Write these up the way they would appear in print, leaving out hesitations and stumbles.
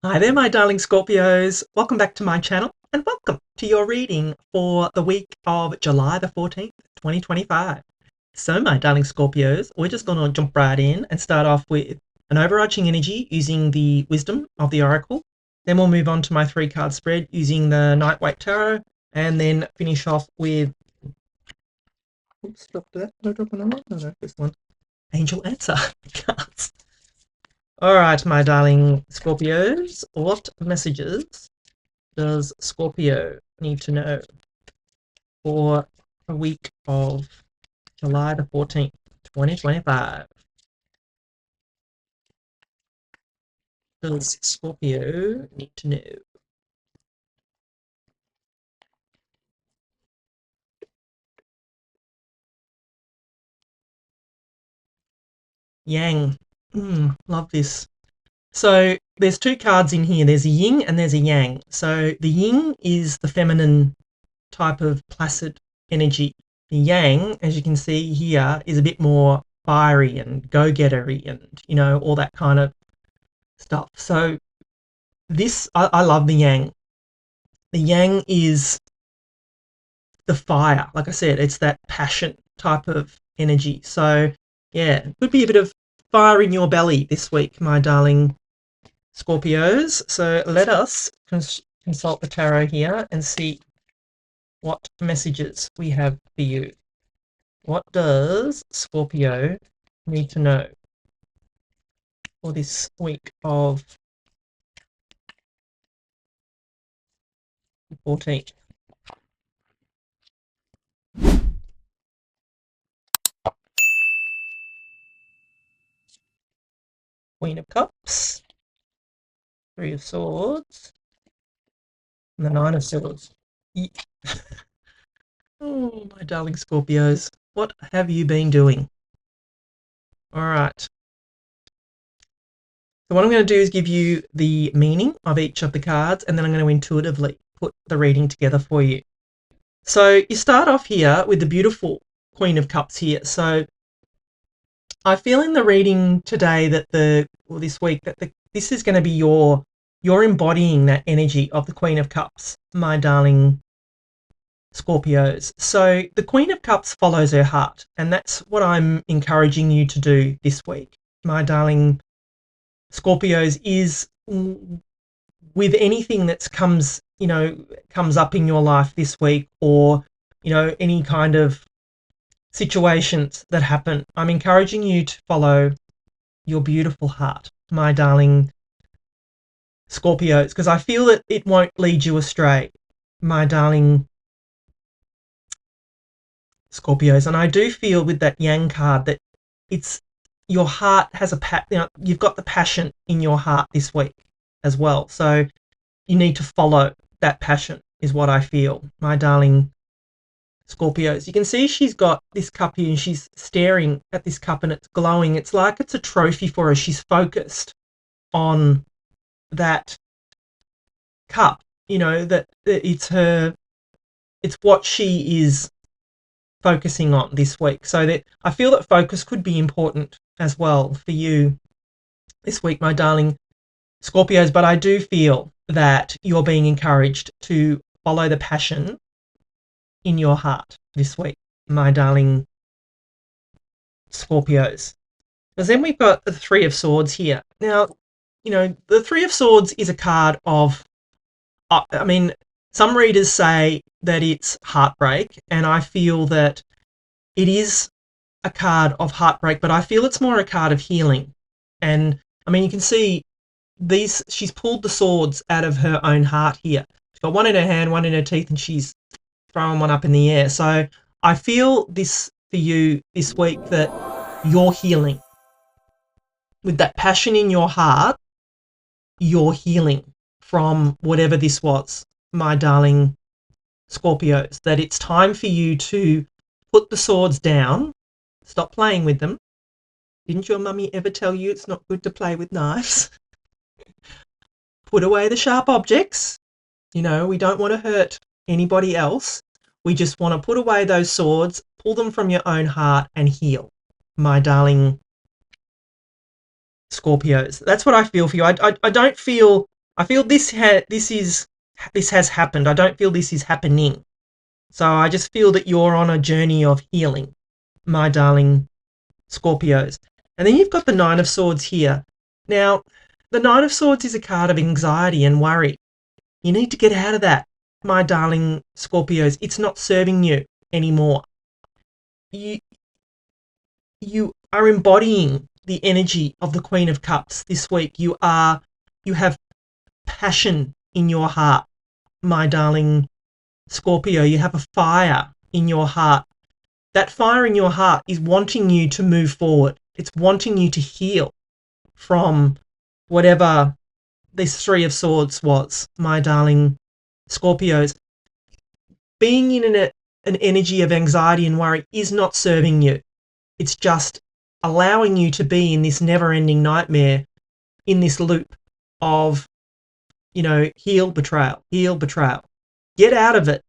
Hi there, my darling Scorpios. Welcome back to my channel and welcome to your reading for the week of July the 14th, 2025. So, my darling Scorpios, we're just going to jump right in and start off with an overarching energy using the wisdom of the Oracle. Then we'll move on to my 3-card spread using the Nightweight Tarot and then finish off with. Oops, dropped that. Did I drop another one? No, this one. Angel Answer cards. All right, my darling Scorpios, what messages does Scorpio need to know for a week of July the 14th, 2025? Does Scorpio need to know? Yang. Love this. So there's 2 cards in here. There's a yin and there's a yang. So the yin is the feminine type of placid energy. The yang, as you can see here, is a bit more fiery and go-gettery and, all that kind of stuff. So I love the yang. The yang is the fire. Like I said, it's that passion type of energy. So yeah, could be a bit of fire in your belly this week, my darling Scorpios. So let us consult the tarot here and see what messages we have for you. What does Scorpio need to know for this week of the 14th? Queen of Cups, 3 of Swords, and the 9 of Swords. Oh, my darling Scorpios, what have you been doing? All right. So what I'm going to do is give you the meaning of each of the cards, and then I'm going to intuitively put the reading together for you. So you start off here with the beautiful Queen of Cups here. So I feel in the reading today that this week that this is going to be you're embodying that energy of the Queen of Cups, my darling Scorpios. So the Queen of Cups follows her heart, and that's what I'm encouraging you to do this week, my darling Scorpios, is with anything that comes up in your life this week, or any kind of situations that happen. I'm encouraging you to follow your beautiful heart, my darling Scorpios, because I feel that it won't lead you astray, my darling Scorpios. And I do feel with that Yang card that it's your heart has you've got the passion in your heart this week as well. So you need to follow that passion is what I feel, my darling Scorpios. You can see she's got this cup here and she's staring at this cup and it's glowing. It's like it's a trophy for her. She's focused on that cup, that it's what she is focusing on this week. So that I feel that focus could be important as well for you this week, my darling Scorpios. But I do feel that you're being encouraged to follow the passion in your heart this week, my darling Scorpios. Because then we've got the 3 of Swords here. Now, the 3 of Swords is a card of, some readers say that it's heartbreak, and I feel that it is a card of heartbreak, but I feel it's more a card of healing. And, you can see she's pulled the swords out of her own heart here. She's got one in her hand, one in her teeth, and she's throwing one up in the air. So I feel this for you this week, that you're healing. With that passion in your heart, you're healing from whatever this was, my darling Scorpios, that it's time for you to put the swords down, stop playing with them. Didn't your mummy ever tell you it's not good to play with knives? Put away the sharp objects. We don't want to hurt anybody else. We just want to put away those swords, pull them from your own heart and heal, my darling Scorpios. That's what I feel for you. I don't feel I feel this has happened. I don't feel this is happening. So I just feel that you're on a journey of healing, my darling Scorpios. And then you've got the Nine of Swords here. Now, the Nine of Swords is a card of anxiety and worry. You need to get out of that, my darling Scorpios. It's not serving you anymore. You are embodying the energy of the Queen of Cups this week. You have passion in your heart, my darling Scorpio. You have a fire in your heart. That fire in your heart is wanting you to move forward. It's wanting you to heal from whatever this Three of Swords was, my darling Scorpios. Being in an energy of anxiety and worry is not serving you. It's just allowing you to be in this never-ending nightmare, in this loop of, heal, betrayal, heal, betrayal. Get out of it.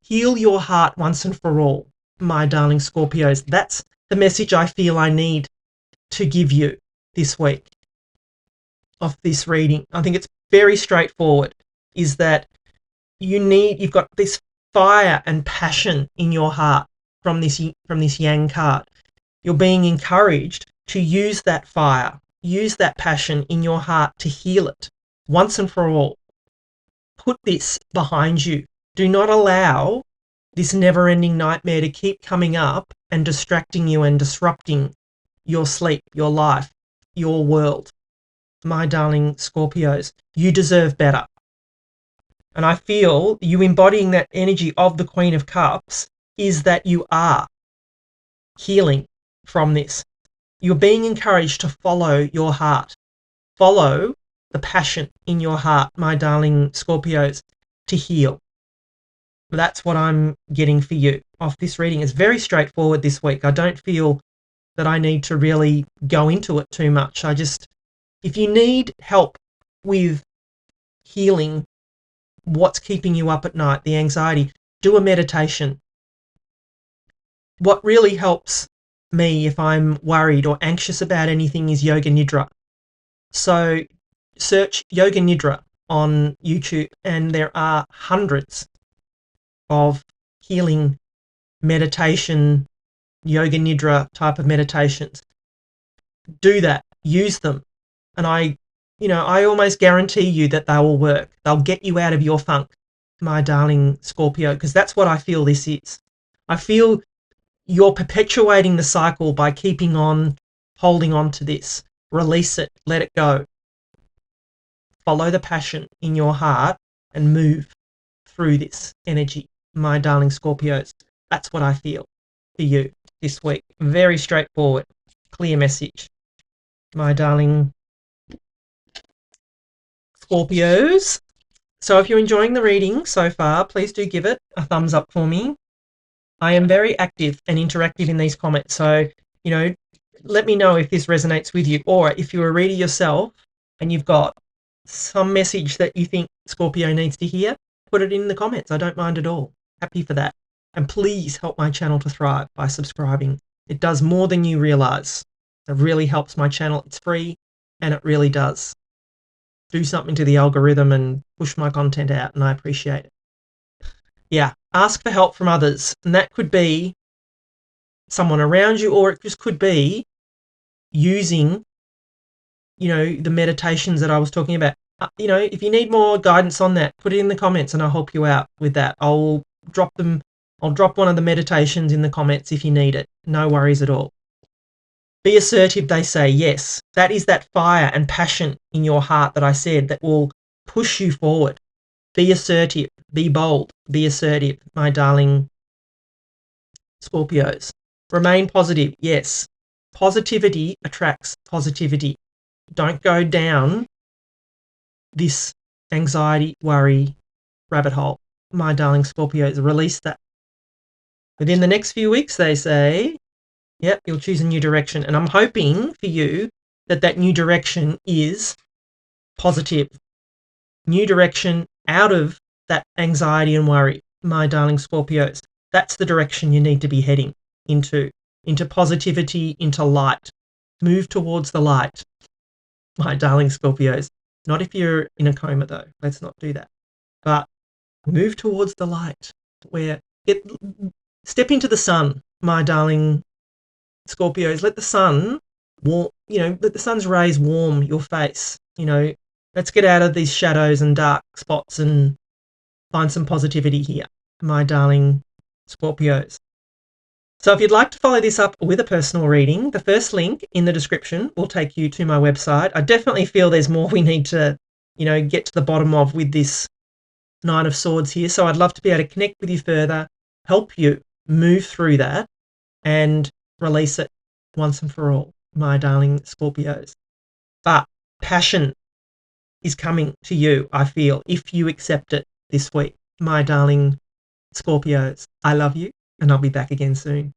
Heal your heart once and for all, my darling Scorpios. That's the message I feel I need to give you this week of this reading. I think it's very straightforward, is that you've got this fire and passion in your heart from this Yang card. You're being encouraged to use that fire, use that passion in your heart to heal it once and for all. Put this behind you. Do not allow this never-ending nightmare to keep coming up and distracting you and disrupting your sleep, your life, your world. My darling Scorpios, you deserve better. And I feel you embodying that energy of the Queen of Cups is that you are healing from this. You're being encouraged to follow your heart. Follow the passion in your heart, my darling Scorpios, to heal. That's what I'm getting for you off this reading. It's very straightforward this week. I don't feel that I need to really go into it too much. If you need help with healing what's keeping you up at night, the anxiety, do a meditation. What really helps me if I'm worried or anxious about anything is Yoga Nidra. So search Yoga Nidra on YouTube, and there are hundreds of healing meditation, Yoga Nidra type of meditations. Do that. Use them. And I almost guarantee you that they will work. They'll get you out of your funk, my darling Scorpio, because that's what I feel this is. I feel you're perpetuating the cycle by keeping on, holding on to this. Release it. Let it go. Follow the passion in your heart and move through this energy, my darling Scorpios. That's what I feel for you this week. Very straightforward, clear message, my darling Scorpios. So if you're enjoying the reading so far, please do give it a thumbs up for me. I am very active and interactive in these comments, so, let me know if this resonates with you, or if you're a reader yourself and you've got some message that you think Scorpio needs to hear, put it in the comments. I don't mind at all. Happy for that. And please help my channel to thrive by subscribing. It does more than you realize. It really helps my channel. It's free, and it really does do something to the algorithm and push my content out, and I appreciate it. Yeah, ask for help from others, and that could be someone around you, or it just could be using, the meditations that I was talking about. If you need more guidance on that, put it in the comments and I'll help you out with that. I'll drop one of the meditations in the comments if you need it. No worries at all. Be assertive, they say. Yes, that is that fire and passion in your heart that I said that will push you forward. Be assertive, be bold, be assertive, my darling Scorpios. Remain positive. Yes, positivity attracts positivity. Don't go down this anxiety, worry rabbit hole, my darling Scorpios. Release that. Within the next few weeks, they say, yep, you'll choose a new direction. And I'm hoping for you that new direction is positive. New direction out of that anxiety and worry, my darling Scorpios. That's the direction you need to be heading into positivity, into light. Move towards the light, my darling Scorpios. Not if you're in a coma, though. Let's not do that. But move towards the light. Step into the sun, my darling Scorpios. Let the sun let the sun's rays warm your face. Let's get out of these shadows and dark spots and find some positivity here, my darling Scorpios. So if you'd like to follow this up with a personal reading, the first link in the description will take you to my website. I definitely feel there's more we need to, get to the bottom of with this Nine of Swords here. So I'd love to be able to connect with you further, help you move through that and release it once and for all, my darling Scorpios. But passion is coming to you, I feel, if you accept it this week, my darling Scorpios. I love you, and I'll be back again soon.